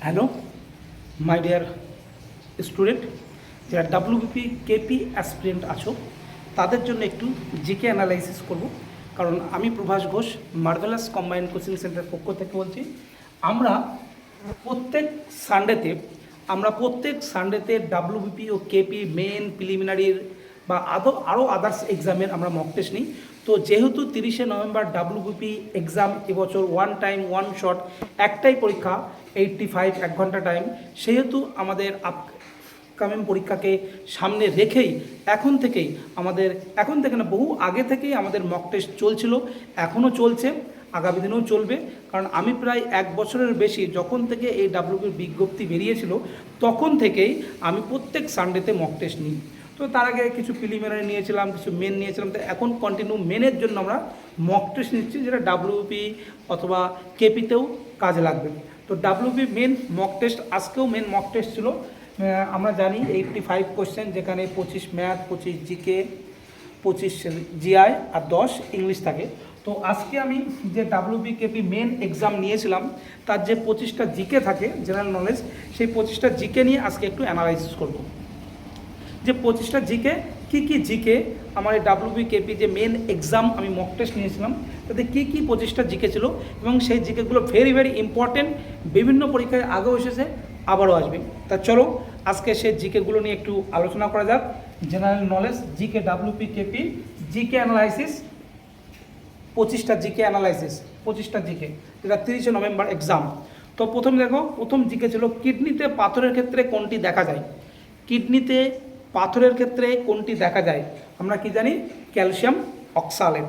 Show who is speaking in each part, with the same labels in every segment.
Speaker 1: Hello my dear student, যারা WBP KP aspirant আছো তাদের জন্য একটু জিকে অ্যানালাইসিস করব। কারণ আমি Prabhas Ghosh marvellous combined coaching সেন্টারের পক্ষ থেকে বলছি। আমরা প্রত্যেক সানডেতে ডাব্লিউবিপি ও কেপি মেন প্রিলিমিনারির বা আরও আদার্স এক্সামের আমরা মক টেস্ট নিই। তো যেহেতু 30শে নভেম্বর ডাব্লিউবিপি এক্সাম এবছর ওয়ান টাইম ওয়ান শট, একটাই পরীক্ষা 85 1 ঘন্টা টাইম, সেহেতু আমাদের আপকামিং পরীক্ষাকে সামনে রেখেই এখন থেকে না, বহু আগে থেকেই আমাদের মক টেস্ট চলছিল, এখনও চলছে, আগামী দিনেও চলবে। কারণ আমি প্রায় 1 বছরের বেশি, যখন থেকে এই ডাব্লিউবিপির বিজ্ঞপ্তি বেরিয়েছিল তখন থেকেই আমি প্রত্যেক সানডেতে মক টেস্ট নিই। তো তার আগে কিছু প্রিলিমিনারি নিয়েছিলাম, কিছু মেন নিয়েছিলাম, তো এখন কন্টিনিউ মেনের জন্য আমরা মক টেস্ট নিচ্ছি, যেটা ডাব্লিউপি অথবা কেপিতেও কাজে লাগবে। তো ডাব্লিউপি মেন মক টেস্ট, আজকেও মেন মক টেস্ট ছিল। আমরা জানি 85 কোশ্চেন, যেখানে 25 ম্যাথ, 25 জিকে, 25 জিআই আর 10 ইংলিশ থাকে। তো আজকে আমি যে ডাব্লিউবি কেপি মেন এক্সাম নিয়েছিলাম তার যে 25টা জিকে থাকে জেনারেল নলেজ, সেই 25টা জিকে নিয়ে আজকে একটু অ্যানালাইসিস করব। যে 25টা জিকে কী জিকে আমার এই ডাব্লিউবি কেপি যে মেন এক্সাম আমি মক টেস্ট নিয়েছিলাম তাতে কী 25টা জিকে ছিল, এবং সেই জিকেগুলো ভেরি ভেরি ইম্পর্টেন্ট, বিভিন্ন পরীক্ষায় আগেও এসেছে, আবারও আসবে। তা চলো আজকে সেই জিকেগুলো নিয়ে একটু আলোচনা করা যাক। General knowledge GK WP KP GK analysis, 25টা জিকে অ্যানালাইসিস, 25টা জিকে, যেটা 30শে নভেম্বর এক্সাম। তো প্রথম জিকে ছিল কিডনিতে পাথরের ক্ষেত্রে কোনটি দেখা যায়। কিডনিতে পাথরের ক্ষেত্রে কোনটি দেখা যায়? আমরা কি জানি? Calcium oxalate.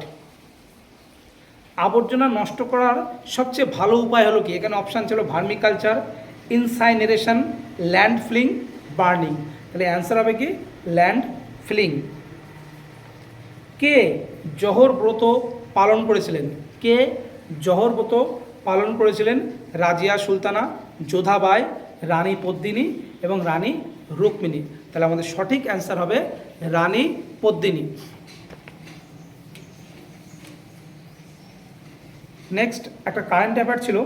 Speaker 1: আবর্জনা নষ্ট করার সবচেয়ে ভালো উপায় হলো কি? এখানে অপশান ছিল ভার্মিকালচার, ইনসাইনারেশন, ল্যান্ড ফিলিং, বার্নিং। তাহলে অ্যান্সার হবে কি? Land feeling. কে জহর ব্রত পালন করেছিলেন? কে জহর ব্রত পালন করেছিলেন? রাজিয়া সুলতানা, যোধাবাই, রানী পদ্মিনী এবং রানী রুক্মিণী। তাহলে আমাদের সঠিক অ্যান্সার হবে রানী পদ্মিনী। নেক্সট একটা কারেন্ট অ্যাফেয়ার ছিল,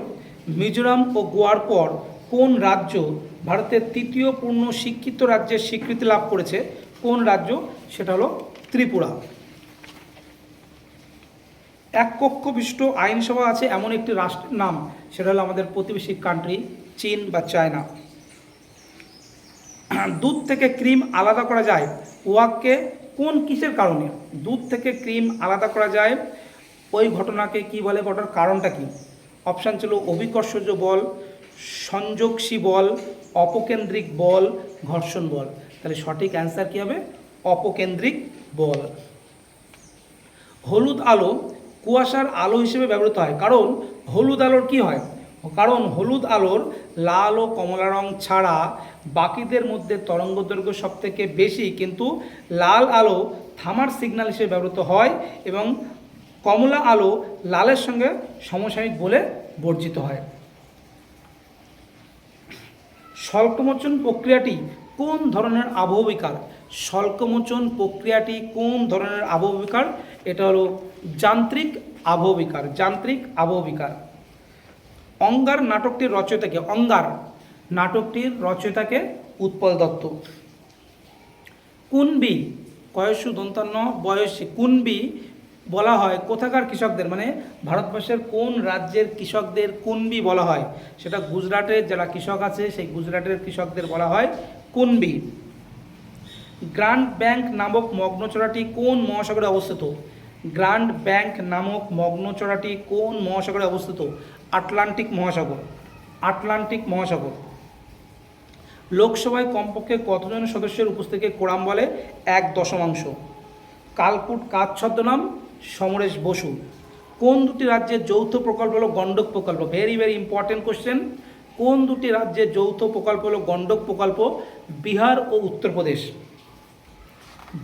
Speaker 1: মিজোরাম ও গোয়ার পর কোন রাজ্য ভারতের তৃতীয় পূর্ণ শিক্ষিত রাজ্যের স্বীকৃতি লাভ করেছে? কোন রাজ্য? সেটা হলো ত্রিপুরা। এক কক্ষ বিশিষ্ট আইনসভা আছে এমন একটি রাষ্ট্রের নাম, সেটা হলো আমাদের প্রতিবেশী কান্ট্রি চীন বা চায়না। দুধ থেকে ক্রিম আলাদা করা যায় ওয়াককে কোন কিসের কারণে? দুধ থেকে ক্রিম আলাদা করা যায়, ওই ঘটনাকে কি বলে, ঘটনার কারণটা কি? অপশান ছিল অভিকর্ষজ বল, সংযোগসী বল, অপকেন্দ্রিক বল, ঘর্ষণ বল। তাহলে সঠিক অ্যান্সার কী হবে? অপকেন্দ্রিক বল। হলুদ আলো কুয়াশার আলো হিসেবে ব্যবহৃত হয়, কারণ হলুদ আলোর কি হয়? কারণ হলুদ আলোর লাল ও কমলা রং ছাড়া বাকিদের মধ্যে তরঙ্গদৈর্ঘ্য সবথেকে বেশি, কিন্তু লাল আলো থামার সিগন্যাল হিসেবে ব্যবহৃত হয় এবং কমলা আলো লালের সঙ্গে সমসাময়িক বলে বর্জিত হয়। স্বল্পমোচন প্রক্রিয়াটি কোন ধরনের আবহবিকার? স্বল্পমোচন প্রক্রিয়াটি কোন ধরনের আবহবিকার? এটা হলো যান্ত্রিক আবহবিকার। যান্ত্রিক আবহবিকার। অঙ্গার নাটকটির রচয়িতাকে? অঙ্গার নাটকটির রচয়িতাকে উৎপল দত্ত। কুনবি কয়সু দন্তান্ন বয়সী কুনবি বলা হয় কোথাকার কৃষকদের, মানে ভারতবর্ষের কোন রাজ্যের কৃষকদের কুনবি বলা হয়? সেটা গুজরাটের যারা কৃষক আছে সেই গুজরাটের কৃষকদের বলা হয় কুনবি। গ্র্যান্ড ব্যাংক নামক মগ্নচড়াটি কোন মহাসাগরে অবস্থিত? গ্র্যান্ড ব্যাংক নামক মগ্নচড়াটি কোন মহাসাগরে অবস্থিত? আটলান্টিক মহাসাগর। আটলান্টিক মহাসাগর। লোকসভায় কমপক্ষে কতজন সদস্যের উপস্থিতিকে কোরাম বলে? 1/10। কালকুট কার ছদ্মনাম? সমরেশ বসু। কোন দুটি রাজ্যের যৌথ প্রকল্প হলো গণ্ডক প্রকল্প? Very very important question. কোন দুটি রাজ্যের যৌথ প্রকল্প হলো গণ্ডক প্রকল্প? বিহার ও উত্তরপ্রদেশ।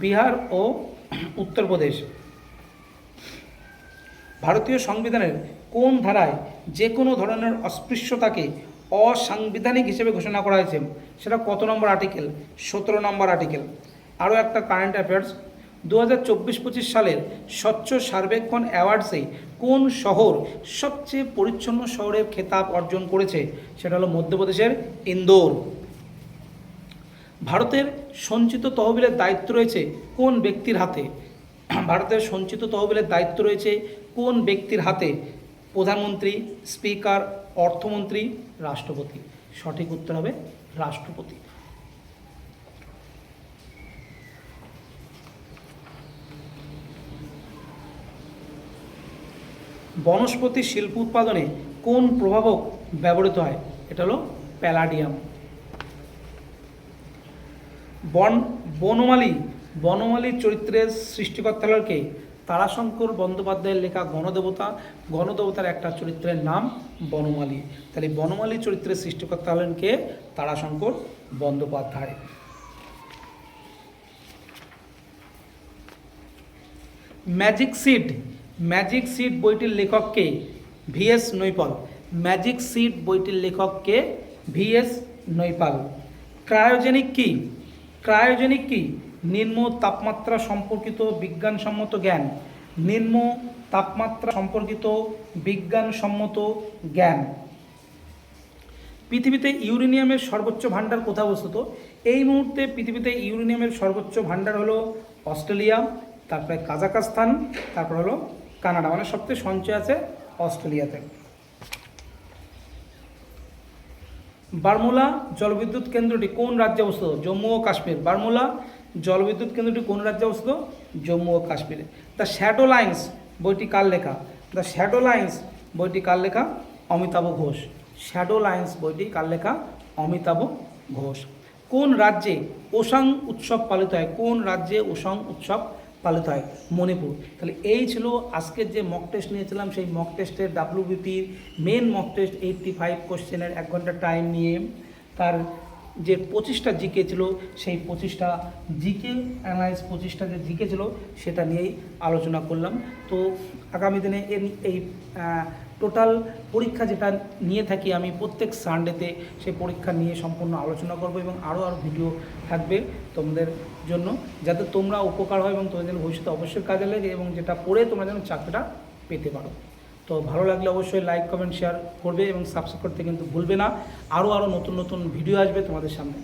Speaker 1: বিহার ও উত্তরপ্রদেশ। ভারতীয় সংবিধানের কোন ধারায় যে কোনো ধরনের অস্পৃশ্যতাকে অসাংবিধানিক হিসেবে ঘোষণা করা হয়েছে? সেটা কত নম্বর আর্টিকেল? 17 নম্বর আর্টিকেল। আরও একটা কারেন্ট অ্যাফেয়ার্স, 2024-25 সালের স্বচ্ছ সার্বেক্ষণ অ্যাওয়ার্ডসে কোন শহর সবচেয়ে পরিচ্ছন্ন শহরের খেতাব অর্জন করেছে? সেটা হলো মধ্যপ্রদেশের ইন্দোর। ভারতের সঞ্চিত তহবিলের দায়িত্ব রয়েছে কোন ব্যক্তির হাতে? ভারতের সঞ্চিত তহবিলের দায়িত্ব রয়েছে কোন ব্যক্তির হাতে? প্রধানমন্ত্রী, স্পিকার, অর্থমন্ত্রী, রাষ্ট্রপতি। সঠিক উত্তর হবে রাষ্ট্রপতি। বনস্পতি শিল্প উৎপাদনে কোন প্রভাবক ব্যবহৃত হয়? এটা হলো প্যালাডিয়াম। বনমালী চরিত্রের সৃষ্টিকর্তা হল কে? তারাশঙ্কর বন্দ্যোপাধ্যায়ের লেখা গণদেবতার একটা চরিত্রের নাম বনমালী। তাহলে বনমালী চরিত্রের সৃষ্টিকর্তা হলেন কে? তারাশঙ্কর বন্দ্যোপাধ্যায়। ম্যাজিক সিড বইটির লেখক কে? ভিএস নৈপাল। ম্যাজিক সিড বইটির লেখক কে? ভিএস নৈপাল। ক্রায়োজেনিক কি? নিম্ন তাপমাত্রা সম্পর্কিত বিজ্ঞানসম্মত জ্ঞান। নিম্ন তাপমাত্রা সম্পর্কিত বিজ্ঞানসম্মত জ্ঞান। পৃথিবীতে ইউরেনিয়ামের সর্বোচ্চ ভাণ্ডার কোথায় অবস্থিত? এই মুহূর্তে পৃথিবীতে ইউরেনিয়ামের সর্বোচ্চ ভাণ্ডার হলো অস্ট্রেলিয়া, তারপরে কাজাকস্তান, তারপর হলো কানাডা। মানে সবচেয়ে সঞ্চয় আছে অস্ট্রেলিয়াতে। বারমুলা জলবিদ্যুৎ কেন্দ্রটি কোন রাজ্যে অবস্থিত? জম্মু ও কাশ্মীর। বারমুলা জলবিদ্যুৎ কেন্দ্রটি কোন রাজ্যে অবস্থিত? জম্মু ও কাশ্মীরে। দ্য শ্যাডো লাইন্স বইটি কার লেখা? দ্য শ্যাডো লাইন্স বইটি কার লেখা? অমিতাভ ঘোষ। শ্যাডো লাইন্স বইটি কার লেখা? অমিতাভ ঘোষ। কোন রাজ্যে ওসাং উৎসব পালিত হয়? কোন রাজ্যে ওসাং উৎসব পালিত হয়? মণিপুর। তাহলে এই ছিল আজকের যে মক টেস্ট নিয়েছিলাম, সেই মক টেস্টের ডাব্লিউবিপির মেন মক টেস্ট 85 কোশ্চেনের 1 ঘন্টা টাইম নিয়ে তার যে 25টা জিকে ছিল, সেই 25টা জিকে অ্যানালাইজ 25টা যে জিকে ছিল সেটা নিয়েই আলোচনা করলাম। তো আগামী দিনে এই টোটাল পরীক্ষা যেটা নিয়ে থাকি আমি প্রত্যেক সানডেতে, সেই পরীক্ষা নিয়ে সম্পূর্ণ আলোচনা করব এবং আরও ভিডিও থাকবে তোমাদের জন্য, যাতে তোমরা উপকার হয় এবং তোমাদের ভবিষ্যতে অবশ্যই কাজে লাগে এবং যেটা পড়ে তোমরা যেন চাকরিটা পেতে পারো। তো ভালো লাগলে অবশ্যই লাইক, কমেন্ট, শেয়ার করবে এবং সাবস্ক্রাইব করতে কিন্তু ভুলবে না। আরও নতুন ভিডিও আসবে তোমাদের সামনে।